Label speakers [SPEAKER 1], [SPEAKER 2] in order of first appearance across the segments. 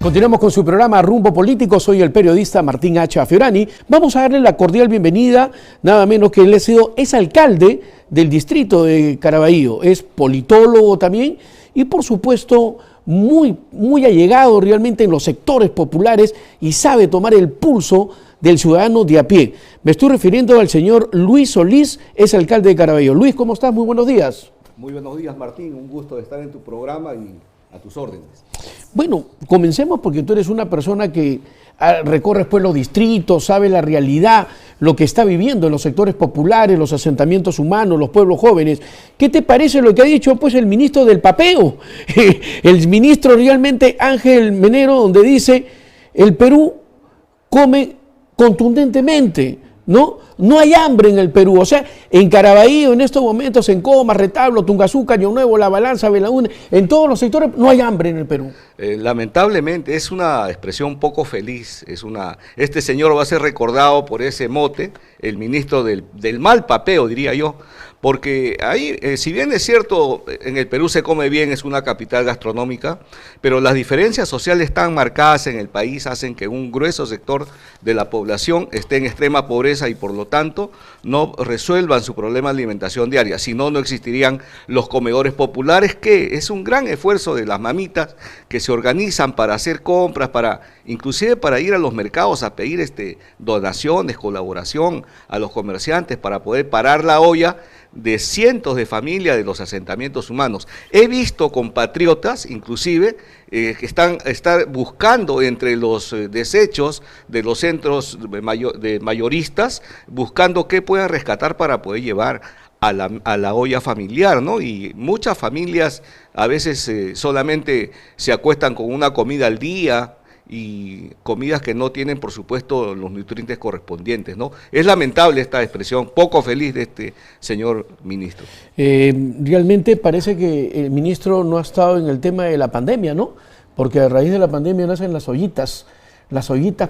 [SPEAKER 1] Continuamos con su programa Rumbo Político. Soy el periodista Martín H. Fiorani. Vamos a darle la cordial bienvenida, nada menos que él es alcalde del distrito de Caraballo, es politólogo también y por supuesto muy allegado realmente en los sectores populares y sabe tomar el pulso del ciudadano de a pie. Me estoy refiriendo al señor Luis Solís, es alcalde de Caraballo. Luis, ¿cómo estás? Muy buenos días.
[SPEAKER 2] Muy buenos días, Martín. Un gusto de estar en tu programa y a tus órdenes.
[SPEAKER 1] Bueno, comencemos porque tú eres una persona que recorres pues los distritos, sabe la realidad, lo que está viviendo en los sectores populares, los asentamientos humanos, los pueblos jóvenes. ¿Qué te parece lo que ha dicho pues el ministro del papeo? El ministro realmente Ángel Menero, donde dice el Perú come contundentemente, ¿no? No hay hambre en el Perú, o sea, en Caraballo, en estos momentos, en Comas, Retablo, Tungasú, Caño Nuevo, La Balanza, Belaúnde, en todos los sectores no hay hambre en el Perú.
[SPEAKER 2] Lamentablemente es una expresión poco feliz, este señor va a ser recordado por ese mote, el ministro del mal papeo, diría yo, porque ahí, si bien es cierto, en el Perú se come bien, es una capital gastronómica, pero las diferencias sociales tan marcadas en el país hacen que un grueso sector de la población esté en extrema pobreza y por lo tanto no resuelvan su problema de alimentación diaria, si no, no existirían los comedores populares, que es un gran esfuerzo de las mamitas que se organizan para hacer compras, inclusive para ir a los mercados a pedir donaciones, colaboración a los comerciantes para poder parar la olla de cientos de familias de los asentamientos humanos. He visto compatriotas, inclusive, que están buscando entre los desechos de los centros de mayoristas, buscando qué puedan rescatar para poder llevar a la olla familiar, ¿no? Y muchas familias a veces solamente se acuestan con una comida al día, y comidas que no tienen, por supuesto, los nutrientes correspondientes, ¿no? Es lamentable esta expresión, poco feliz de este señor ministro.
[SPEAKER 1] Realmente parece que el ministro no ha estado en el tema de la pandemia, ¿no? Porque a raíz de la pandemia nacen las ollitas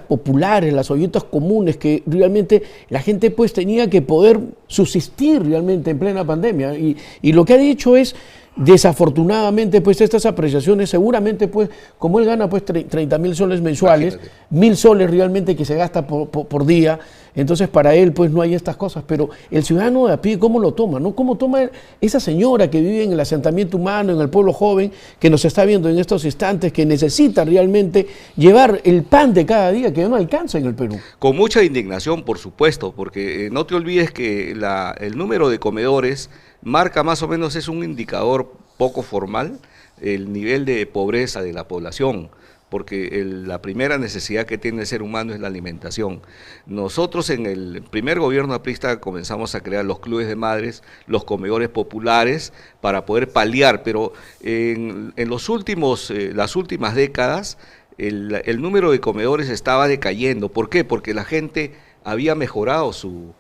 [SPEAKER 1] populares, las ollitas comunes, que realmente la gente pues tenía que poder subsistir realmente en plena pandemia. Y lo que ha dicho es, desafortunadamente, pues estas apreciaciones, seguramente, pues, como él gana pues 30.000 soles mensuales, 1.000 soles realmente que se gasta por día, entonces para él pues no hay estas cosas, pero el ciudadano de a pie, ¿cómo lo toma? ¿No? ¿Cómo toma esa señora que vive en el asentamiento humano, en el pueblo joven, que nos está viendo en estos instantes, que necesita realmente llevar el pan de cada día que no alcanza en el Perú?
[SPEAKER 2] Con mucha indignación, por supuesto, porque no te olvides que el número de comedores marca más o menos, es un indicador poco formal, el nivel de pobreza de la población, porque la primera necesidad que tiene el ser humano es la alimentación. Nosotros en el primer gobierno aprista comenzamos a crear los clubes de madres, los comedores populares para poder paliar, pero en las últimas décadas el número de comedores estaba decayendo. ¿Por qué? Porque la gente había mejorado su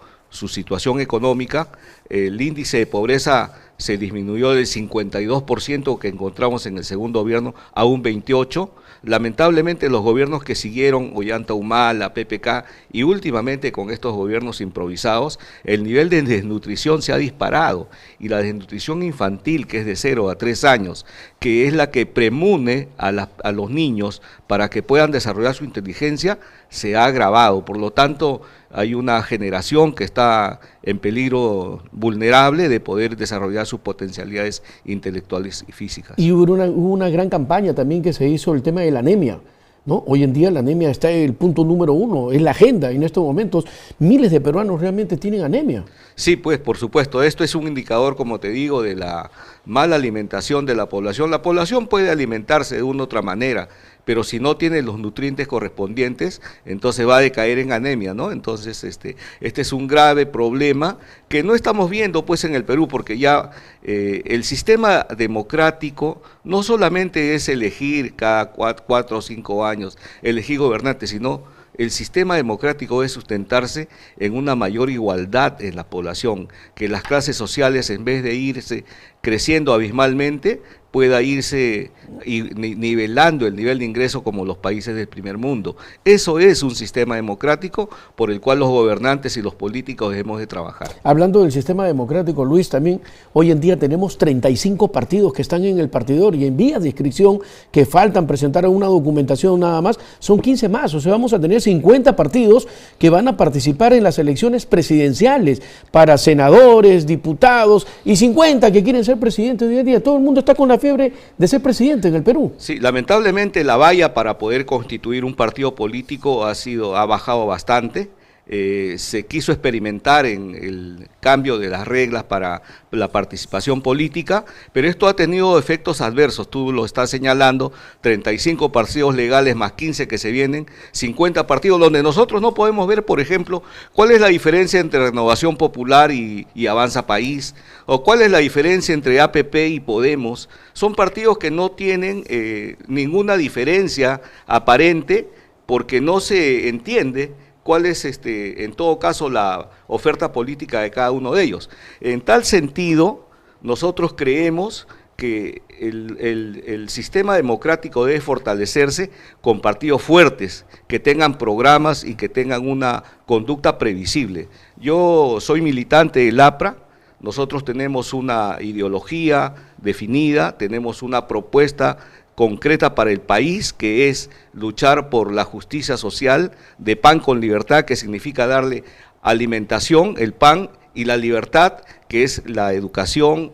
[SPEAKER 2] situación económica, el índice de pobreza se disminuyó del 52% que encontramos en el segundo gobierno a un 28%. Lamentablemente los gobiernos que siguieron, Ollanta Humala, PPK, y últimamente con estos gobiernos improvisados, el nivel de desnutrición se ha disparado, y la desnutrición infantil, que es de 0 a 3 años, que es la que premune a los niños para que puedan desarrollar su inteligencia, se ha agravado. Por lo tanto, hay una generación que está en peligro vulnerable de poder desarrollar sus potencialidades intelectuales y físicas.
[SPEAKER 1] Y hubo una gran campaña también que se hizo, el tema de la anemia, ¿no? Hoy en día la anemia está en el punto número 1, es la agenda, y en estos momentos miles de peruanos realmente tienen anemia.
[SPEAKER 2] Sí, pues por supuesto, esto es un indicador, como te digo, de la mala alimentación de la población. La población puede alimentarse de una u otra manera, pero si no tiene los nutrientes correspondientes, entonces va a decaer en anemia, ¿no? Entonces este es un grave problema que no estamos viendo pues en el Perú, porque ya el sistema democrático no solamente es elegir cada 4 o 5 años, elegir gobernantes, sino el sistema democrático es sustentarse en una mayor igualdad en la población, que las clases sociales, en vez de irse creciendo abismalmente, pueda irse nivelando el nivel de ingreso como los países del primer mundo. Eso es un sistema democrático por el cual los gobernantes y los políticos debemos de trabajar.
[SPEAKER 1] Hablando del sistema democrático, Luis, también hoy en día tenemos 35 partidos que están en el partidor y en vías de inscripción que faltan presentar una documentación nada más, son 15 más, o sea, vamos a tener 50 partidos que van a participar en las elecciones presidenciales para senadores, diputados y 50 que quieren ser presidentes hoy en día. Todo el mundo está con la fiebre de ser presidente en el Perú.
[SPEAKER 2] Sí, lamentablemente la valla para poder constituir un partido político ha bajado bastante. Se quiso experimentar en el cambio de las reglas para la participación política, pero esto ha tenido efectos adversos, tú lo estás señalando, 35 partidos legales más 15 que se vienen, 50 partidos donde nosotros no podemos ver, por ejemplo, cuál es la diferencia entre Renovación Popular y Avanza País, o cuál es la diferencia entre APP y Podemos. Son partidos que no tienen ninguna diferencia aparente porque no se entiende cuál es, en todo caso, la oferta política de cada uno de ellos. En tal sentido, nosotros creemos que el sistema democrático debe fortalecerse con partidos fuertes, que tengan programas y que tengan una conducta previsible. Yo soy militante del APRA, nosotros tenemos una ideología definida, tenemos una propuesta concreta para el país, que es luchar por la justicia social, de pan con libertad, que significa darle alimentación, el pan, y la libertad, que es la educación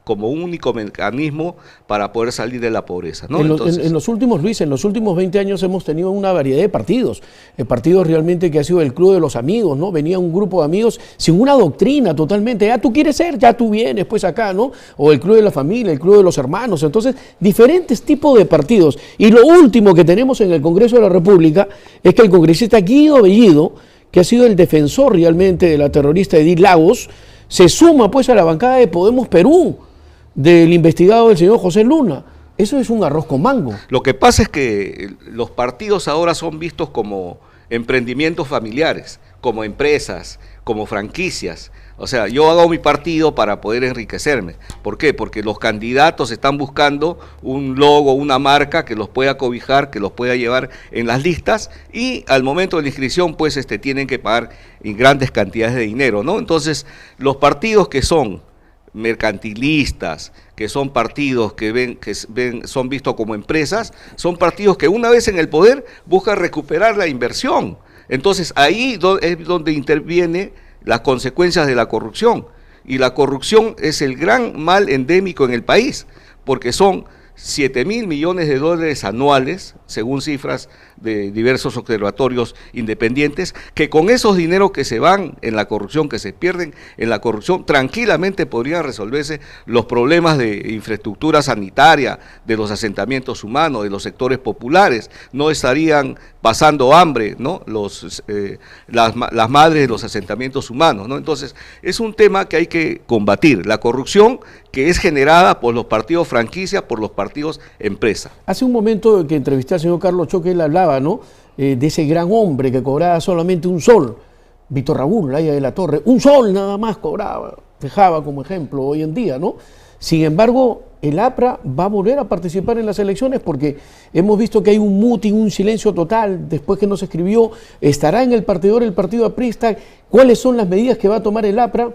[SPEAKER 2] como único mecanismo para poder salir de la pobreza, ¿no?
[SPEAKER 1] En los últimos, Luis, en los últimos 20 años hemos tenido una variedad de partidos, partidos realmente que ha sido el club de los amigos, ¿no? Venía un grupo de amigos sin una doctrina totalmente, ya tú quieres ser, ya tú vienes pues acá, ¿no? O el club de la familia, el club de los hermanos, entonces diferentes tipos de partidos. Y lo último que tenemos en el Congreso de la República es que el congresista Guido Bellido, que ha sido el defensor realmente de la terrorista Edith Lagos, se suma pues a la bancada de Podemos Perú, del investigado del señor José Luna. Eso es un arroz con mango.
[SPEAKER 2] Lo que pasa es que los partidos ahora son vistos como emprendimientos familiares, como empresas, como franquicias. O sea, yo hago mi partido para poder enriquecerme. ¿Por qué? Porque los candidatos están buscando un logo, una marca que los pueda cobijar, que los pueda llevar en las listas, y al momento de la inscripción pues tienen que pagar grandes cantidades de dinero, ¿no? Entonces, los partidos que son mercantilistas, que son partidos que son vistos como empresas, son partidos que una vez en el poder buscan recuperar la inversión. Entonces ahí es donde interviene las consecuencias de la corrupción, y la corrupción es el gran mal endémico en el país, porque son 7.000 millones de dólares anuales, según cifras de diversos observatorios independientes, que con esos dineros que se van en la corrupción, que se pierden en la corrupción, tranquilamente podrían resolverse los problemas de infraestructura sanitaria, de los asentamientos humanos, de los sectores populares. No estarían pasando hambre, ¿no? Las madres de los asentamientos humanos, ¿no? Entonces, es un tema que hay que combatir, la corrupción que es generada por los partidos franquicia, por los partidos empresa.
[SPEAKER 1] Hace un momento que entrevisté al señor Carlos Choque, él hablaba, ¿no? De ese gran hombre que cobraba solamente un sol, Víctor Raúl Laya de la Torre, un sol nada más cobraba, dejaba como ejemplo hoy en día, ¿no? Sin embargo, el APRA va a volver a participar en las elecciones porque hemos visto que hay un muting, un silencio total después que no se escribió. ¿Estará en el partidor el partido aprista? ¿Cuáles son las medidas que va a tomar el APRA?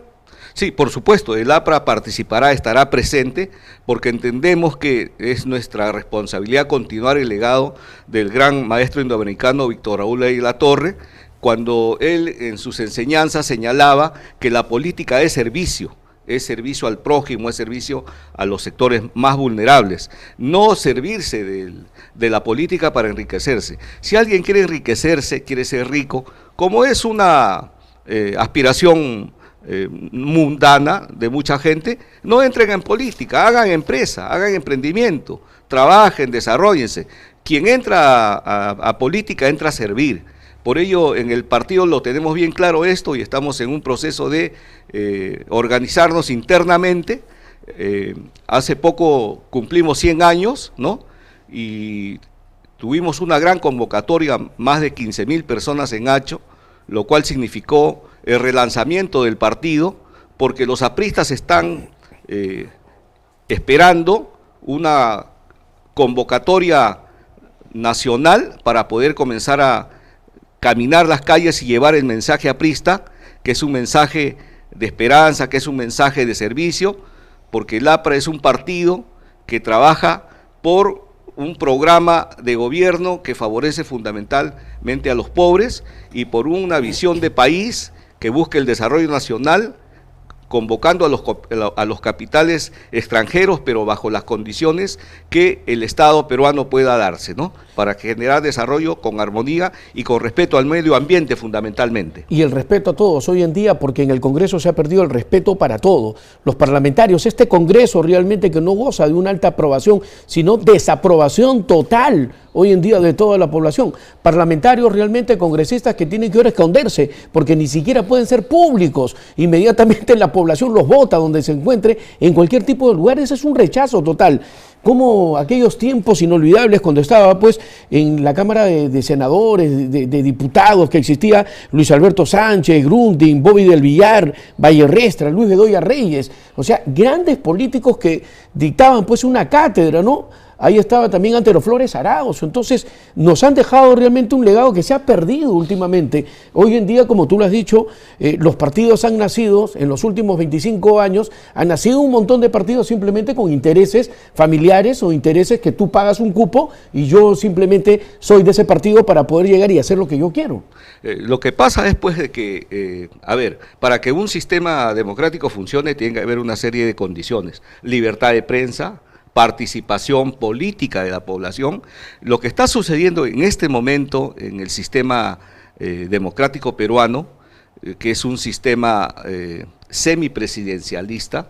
[SPEAKER 2] Sí, por supuesto, el APRA participará, estará presente, porque entendemos que es nuestra responsabilidad continuar el legado del gran maestro indoamericano Víctor Raúl Laya de la Torre, cuando él en sus enseñanzas señalaba que la política es servicio al prójimo, es servicio a los sectores más vulnerables, no servirse de la política para enriquecerse. Si alguien quiere enriquecerse, quiere ser rico, como es una aspiración mundana de mucha gente, no entren en política, hagan empresa, hagan emprendimiento, trabajen, desarróllense. Quien entra a política entra a servir. Por ello, en el partido lo tenemos bien claro esto y estamos en un proceso de organizarnos internamente. Hace poco cumplimos 100 años, ¿no? Y tuvimos una gran convocatoria, más de 15.000 personas en Hacho, lo cual significó el relanzamiento del partido, porque los apristas están esperando una convocatoria nacional para poder comenzar a caminar las calles y llevar el mensaje aprista, que es un mensaje de esperanza, que es un mensaje de servicio, porque el APRA es un partido que trabaja por un programa de gobierno que favorece fundamentalmente a los pobres y por una visión de país que busque el desarrollo nacional, convocando a los capitales extranjeros, pero bajo las condiciones que el Estado peruano pueda darse, ¿no? Para generar desarrollo con armonía y con respeto al medio ambiente fundamentalmente.
[SPEAKER 1] Y el respeto a todos hoy en día, porque en el Congreso se ha perdido el respeto para todos. Los parlamentarios, este Congreso realmente que no goza de una alta aprobación, sino desaprobación total hoy en día de toda la población. Parlamentarios realmente congresistas que tienen que ahora esconderse, porque ni siquiera pueden ser públicos. Inmediatamente la población los vota donde se encuentre, en cualquier tipo de lugar. Ese es un rechazo total. Como aquellos tiempos inolvidables cuando estaba pues en la Cámara de Senadores, de Diputados, que existía Luis Alberto Sánchez, Grundin, Bobby del Villar, Vallerrestra, Luis Bedoya Reyes, o sea, grandes políticos que dictaban pues una cátedra, ¿no? Ahí estaba también Antero Flores Arauz. Entonces nos han dejado realmente un legado que se ha perdido últimamente. Hoy en día, como tú lo has dicho, los partidos han nacido, en los últimos 25 años, han nacido un montón de partidos simplemente con intereses familiares o intereses que tú pagas un cupo y yo simplemente soy de ese partido para poder llegar y hacer lo que yo quiero.
[SPEAKER 2] Lo que pasa es pues de que, para que un sistema democrático funcione tiene que haber una serie de condiciones. Libertad de prensa, participación política de la población. Lo que está sucediendo en este momento en el sistema democrático peruano, que es un sistema semipresidencialista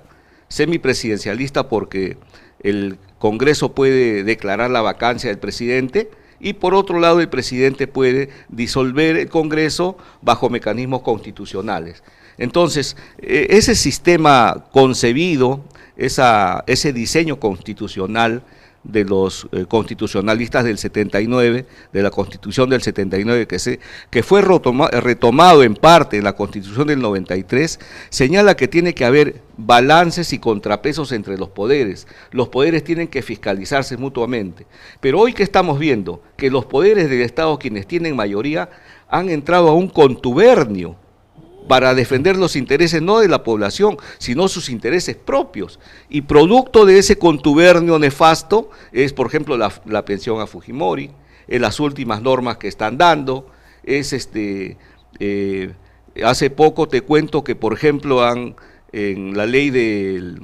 [SPEAKER 2] porque el Congreso puede declarar la vacancia del presidente y por otro lado el presidente puede disolver el Congreso bajo mecanismos constitucionales. Entonces, ese sistema concebido, ese diseño constitucional de los constitucionalistas del 79, de la Constitución del 79, que fue retomado en parte en la Constitución del 93, señala que tiene que haber balances y contrapesos entre los poderes tienen que fiscalizarse mutuamente, pero hoy que estamos viendo que los poderes del Estado, quienes tienen mayoría, han entrado a un contubernio para defender los intereses no de la población, sino sus intereses propios. Y producto de ese contubernio nefasto es, por ejemplo, la pensión a Fujimori, las últimas normas que están dando, hace poco te cuento que, por ejemplo, en la ley del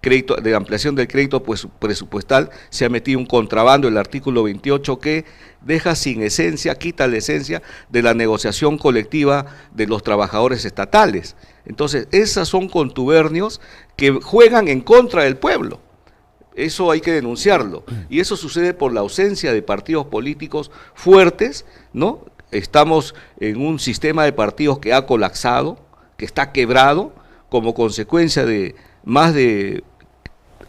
[SPEAKER 2] crédito, de ampliación del crédito pues, presupuestal, se ha metido un contrabando, el artículo 28, que deja sin esencia, quita la esencia de la negociación colectiva de los trabajadores estatales. Entonces, esos son contubernios que juegan en contra del pueblo. Eso hay que denunciarlo. Y eso sucede por la ausencia de partidos políticos fuertes, ¿no? Estamos en un sistema de partidos que ha colapsado, que está quebrado, como consecuencia de más de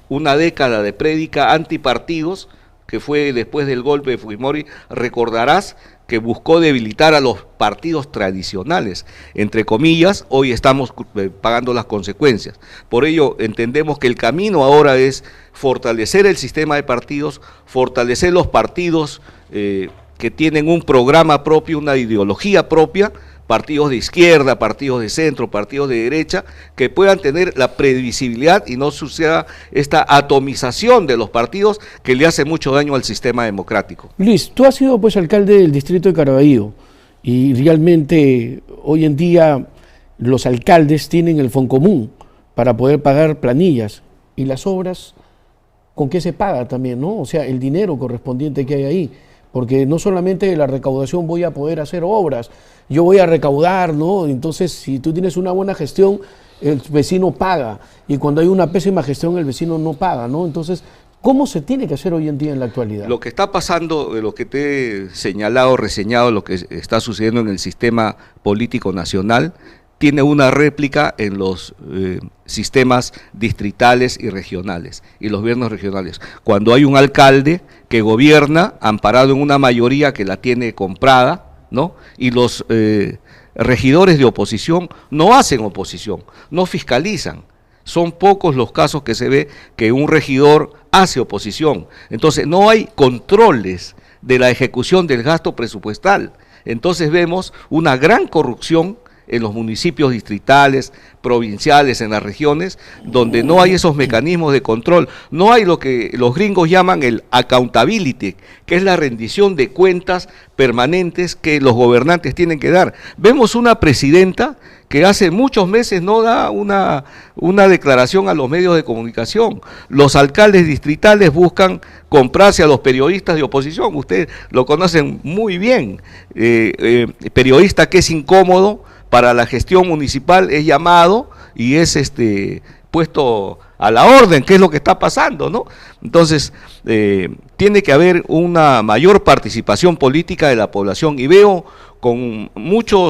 [SPEAKER 2] una década de prédica antipartidos, que fue después del golpe de Fujimori. Recordarás que buscó debilitar a los partidos tradicionales, entre comillas. Hoy estamos pagando las consecuencias. Por ello entendemos que el camino ahora es fortalecer el sistema de partidos, fortalecer los partidos que tienen un programa propio, una ideología propia, partidos de izquierda, partidos de centro, partidos de derecha, que puedan tener la previsibilidad y no suceda esta atomización de los partidos que le hace mucho daño al sistema democrático.
[SPEAKER 1] Luis, tú has sido pues alcalde del distrito de Caraballo y realmente hoy en día los alcaldes tienen el Foncomún para poder pagar planillas y las obras, ¿con qué se paga también, no? O sea, el dinero correspondiente que hay ahí. Porque no solamente de la recaudación voy a poder hacer obras, yo voy a recaudar, ¿no? Entonces, si tú tienes una buena gestión, el vecino paga, y cuando hay una pésima gestión, el vecino no paga, ¿no? Entonces, ¿cómo se tiene que hacer hoy en día en la actualidad?
[SPEAKER 2] Lo que está pasando, lo que te he señalado, reseñado, lo que está sucediendo en el sistema político nacional, tiene una réplica en los sistemas distritales y regionales, y los gobiernos regionales. Cuando hay un alcalde que gobierna amparado en una mayoría que la tiene comprada, ¿no? Y los regidores de oposición no hacen oposición, no fiscalizan, Son pocos los casos que se ve que un regidor hace oposición. Entonces no hay controles de la ejecución del gasto presupuestal. Entonces vemos una gran corrupción en los municipios distritales, provinciales, en las regiones, donde no hay esos mecanismos de control. No hay lo que los gringos llaman el accountability, que es la rendición de cuentas permanentes que los gobernantes tienen que dar. Vemos una presidenta que hace muchos meses no da una declaración a los medios de comunicación. Los alcaldes distritales buscan comprarse a los periodistas de oposición. Ustedes lo conocen muy bien. Periodista que es incómodo para la gestión municipal es llamado y es puesto a la orden, que es lo que está pasando, ¿no? Entonces, tiene que haber una mayor participación política de la población, y veo con mucha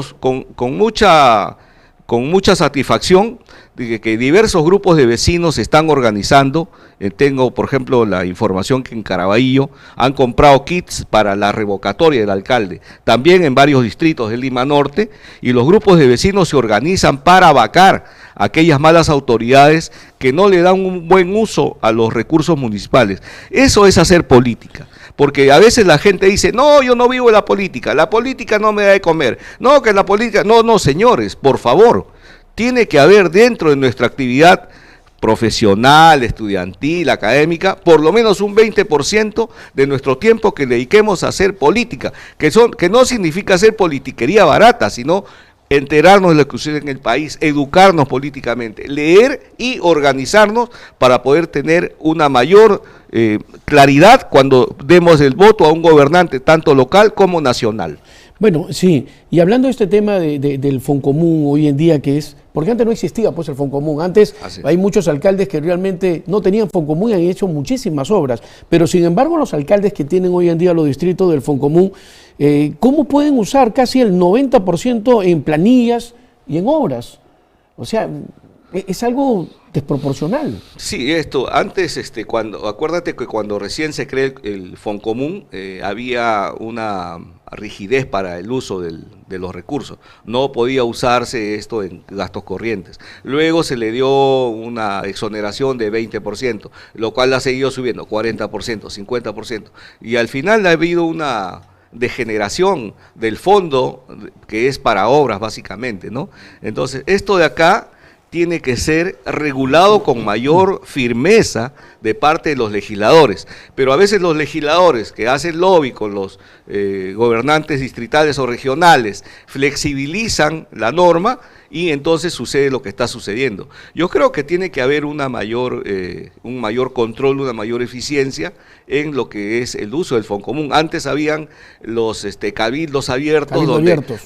[SPEAKER 2] satisfacción de que diversos grupos de vecinos se están organizando. Tengo, por ejemplo, la información que en Caraballo han comprado kits para la revocatoria del alcalde, también en varios distritos de Lima Norte, y los grupos de vecinos se organizan para vacar a aquellas malas autoridades que no le dan un buen uso a los recursos municipales. Eso es hacer política. Porque a veces la gente dice, no, yo no vivo en la política no me da de comer, no, que la política, no, señores, por favor, tiene que haber dentro de nuestra actividad profesional, estudiantil, académica, por lo menos un 20% de nuestro tiempo que dediquemos a hacer política, que no significa hacer politiquería barata, sino enterarnos de lo que sucede en el país, educarnos políticamente, leer y organizarnos para poder tener una mayor claridad cuando demos el voto a un gobernante tanto local como nacional.
[SPEAKER 1] Bueno, sí, y hablando de este tema del Foncomún hoy en día, que es, porque antes no existía pues el Foncomún, antes hay muchos alcaldes que realmente no tenían Foncomún y han hecho muchísimas obras, pero sin embargo los alcaldes que tienen hoy en día los distritos del Foncomún, ¿cómo pueden usar casi el 90% en planillas y en obras? O sea, es algo desproporcional.
[SPEAKER 2] Sí, antes, acuérdate que cuando recién se creó el Foncomún, había una rigidez para el uso de los recursos. No podía usarse esto en gastos corrientes. Luego se le dio una exoneración de 20%, lo cual ha seguido subiendo, 40%, 50%. Y al final ha habido una degeneración del fondo que es para obras básicamente, ¿no? Entonces, esto de acá tiene que ser regulado con mayor firmeza de parte de los legisladores, pero a veces los legisladores que hacen lobby con los gobernantes distritales o regionales flexibilizan la norma y entonces sucede lo que está sucediendo. Yo creo que tiene que haber un mayor control, una mayor eficiencia en lo que es el uso del Foncomún. Antes habían los cabildos abiertos,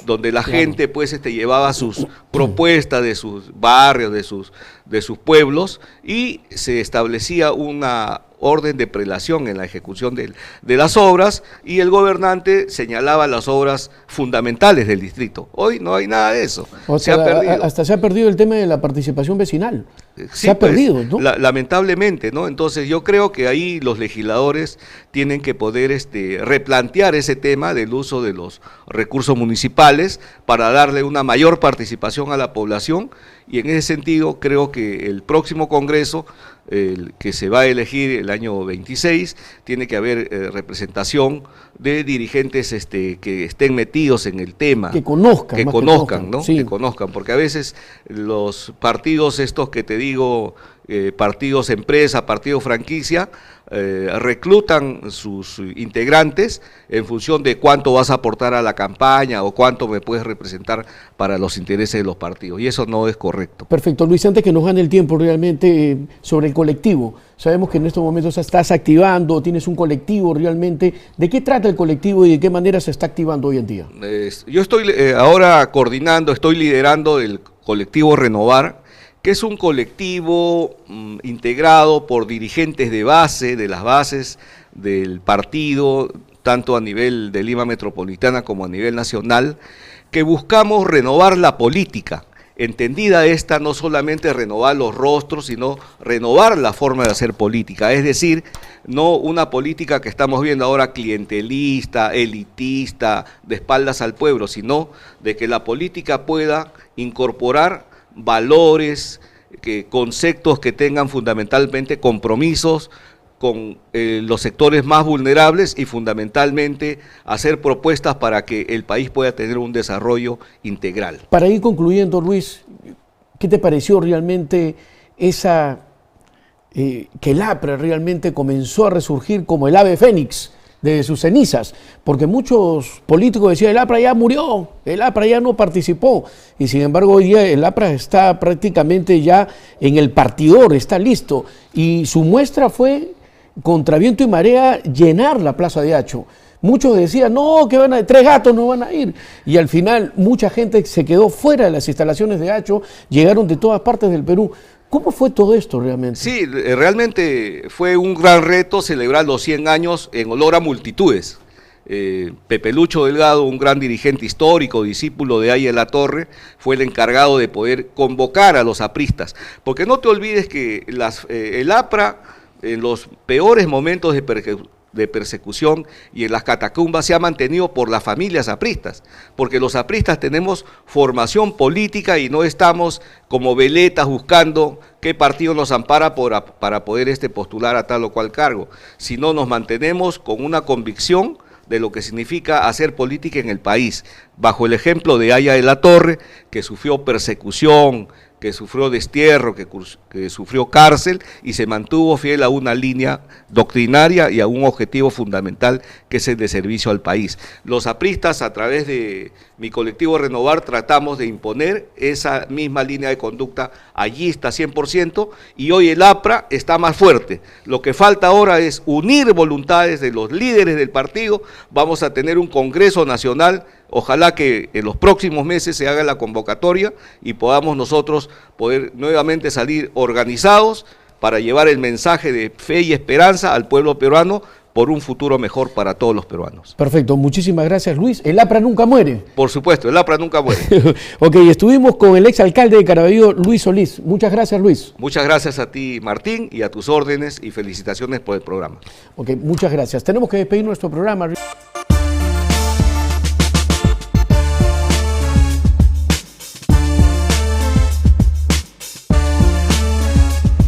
[SPEAKER 2] donde la gente pues llevaba sus propuestas de sus barrios, de sus pueblos, y se establecía una orden de prelación en la ejecución de las obras, y el gobernante señalaba las obras fundamentales del distrito. Hoy no hay nada de eso.
[SPEAKER 1] Se ha perdido. Hasta se ha perdido el tema de la participación vecinal.
[SPEAKER 2] Sí,
[SPEAKER 1] se ha perdido, ¿no?
[SPEAKER 2] Lamentablemente, ¿no? Entonces yo creo que ahí los legisladores tienen que poder replantear ese tema del uso de los recursos municipales para darle una mayor participación a la población, y en ese sentido creo que el próximo Congreso, el que se va a elegir el año 26, tiene que haber representación de dirigentes que estén metidos en el tema.
[SPEAKER 1] Que conozcan,
[SPEAKER 2] ¿no?
[SPEAKER 1] Sí.
[SPEAKER 2] Que conozcan, porque a veces los partidos estos que te digo, partidos empresa, partidos franquicia, reclutan sus integrantes en función de cuánto vas a aportar a la campaña o cuánto me puedes representar para los intereses de los partidos, y eso no es correcto.
[SPEAKER 1] Perfecto. Luis, antes que nos gane el tiempo realmente, sobre el colectivo, sabemos que en estos momentos estás activando, tienes un colectivo realmente. ¿De qué trata el colectivo y de qué manera se está activando hoy en día?
[SPEAKER 2] Yo estoy ahora estoy liderando el colectivo Renovar, que es un colectivo integrado por dirigentes de las bases del partido, tanto a nivel de Lima Metropolitana como a nivel nacional, que buscamos renovar la política. Entendida esta, no solamente renovar los rostros, sino renovar la forma de hacer política, es decir, no una política que estamos viendo ahora clientelista, elitista, de espaldas al pueblo, sino de que la política pueda incorporar valores, conceptos que tengan fundamentalmente compromisos con los sectores más vulnerables y fundamentalmente hacer propuestas para que el país pueda tener un desarrollo integral.
[SPEAKER 1] Para ir concluyendo, Luis, ¿qué te pareció realmente que el APRA realmente comenzó a resurgir como el ave fénix de sus cenizas? Porque muchos políticos decían, el APRA ya murió, el APRA ya no participó, y sin embargo hoy día el APRA está prácticamente ya en el partidor, está listo, y su muestra fue, contra viento y marea, llenar la Plaza de Hacho. Muchos decían, no, que 3 gatos no van a ir, y al final mucha gente se quedó fuera de las instalaciones de Hacho, llegaron de todas partes del Perú. ¿Cómo fue todo esto realmente?
[SPEAKER 2] Sí, realmente fue un gran reto celebrar los 100 años en olor a multitudes. Pepe Lucho Delgado, un gran dirigente histórico, discípulo de Aya de la Torre, fue el encargado de poder convocar a los apristas. Porque no te olvides que el APRA, en los peores momentos de persecución y en las catacumbas, se ha mantenido por las familias apristas, porque los apristas tenemos formación política y no estamos como veletas buscando qué partido nos ampara para poder postular a tal o cual cargo, sino nos mantenemos con una convicción de lo que significa hacer política en el país, bajo el ejemplo de Aya de la Torre, que sufrió persecución, que sufrió destierro, que sufrió cárcel y se mantuvo fiel a una línea doctrinaria y a un objetivo fundamental que es el de servicio al país. Los apristas, a través de mi colectivo Renovar, tratamos de imponer esa misma línea de conducta. Allí está 100% y hoy el APRA está más fuerte. Lo que falta ahora es unir voluntades de los líderes del partido. Vamos a tener un Congreso Nacional. Ojalá que en los próximos meses se haga la convocatoria y podamos nosotros poder nuevamente salir organizados para llevar el mensaje de fe y esperanza al pueblo peruano por un futuro mejor para todos los peruanos.
[SPEAKER 1] Perfecto, muchísimas gracias, Luis. El APRA nunca muere.
[SPEAKER 2] Por supuesto, el APRA nunca muere.
[SPEAKER 1] Ok, estuvimos con el exalcalde de Caraballo, Luis Solís. Muchas gracias, Luis.
[SPEAKER 2] Muchas gracias a ti, Martín, y a tus órdenes, y felicitaciones por el programa.
[SPEAKER 1] Ok, muchas gracias. Tenemos que despedir nuestro programa.